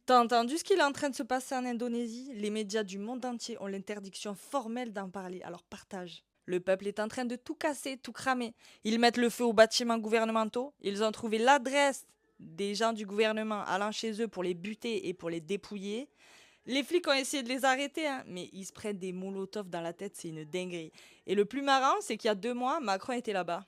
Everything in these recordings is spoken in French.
T'as entendu ce qu'il est en train de se passer en Indonésie? Les médias du monde entier ont l'interdiction formelle d'en parler, alors partage. Le peuple est en train de tout casser, tout cramer. Ils mettent le feu aux bâtiments gouvernementaux, ils ont trouvé l'adresse des gens du gouvernement allant chez eux pour les buter et pour les dépouiller. Les flics ont essayé de les arrêter, hein, mais ils se prennent des molotovs dans la tête, c'est une dinguerie. Et le plus marrant, c'est qu'il y a 2 mois, Macron était là-bas.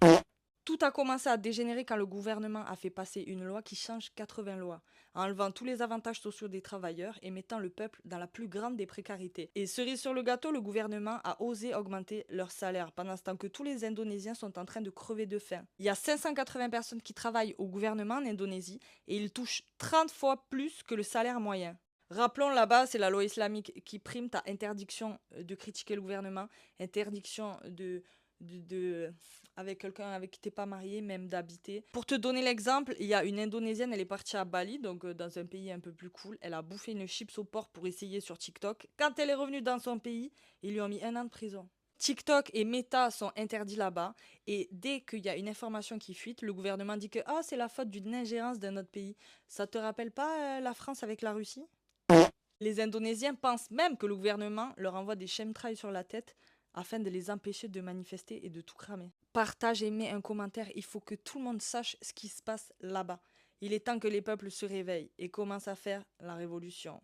Tout a commencé à dégénérer quand le gouvernement a fait passer une loi qui change 80 lois, enlevant tous les avantages sociaux des travailleurs et mettant le peuple dans la plus grande des précarités. Et cerise sur le gâteau, le gouvernement a osé augmenter leur salaire pendant ce temps que tous les Indonésiens sont en train de crever de faim. Il y a 580 personnes qui travaillent au gouvernement en Indonésie et ils touchent 30 fois plus que le salaire moyen. Rappelons là-bas, c'est la loi islamique qui prime ta interdiction de critiquer le gouvernement, interdiction de avec quelqu'un avec qui t'es pas marié, même d'habiter. Pour te donner l'exemple, il y a une Indonésienne, elle est partie à Bali, donc dans un pays un peu plus cool. Elle a bouffé une chips au porc pour essayer sur TikTok. Quand elle est revenue dans son pays, ils lui ont mis 1 an de prison. TikTok et Meta sont interdits là-bas et dès qu'il y a une information qui fuite, le gouvernement dit que ah, c'est la faute d'une ingérence d'un autre pays. Ça te rappelle pas la France avec la Russie? Les Indonésiens pensent même que le gouvernement leur envoie des chemtrails sur la tête afin de les empêcher de manifester et de tout cramer. Partage et mets un commentaire, il faut que tout le monde sache ce qui se passe là-bas. Il est temps que les peuples se réveillent et commencent à faire la révolution.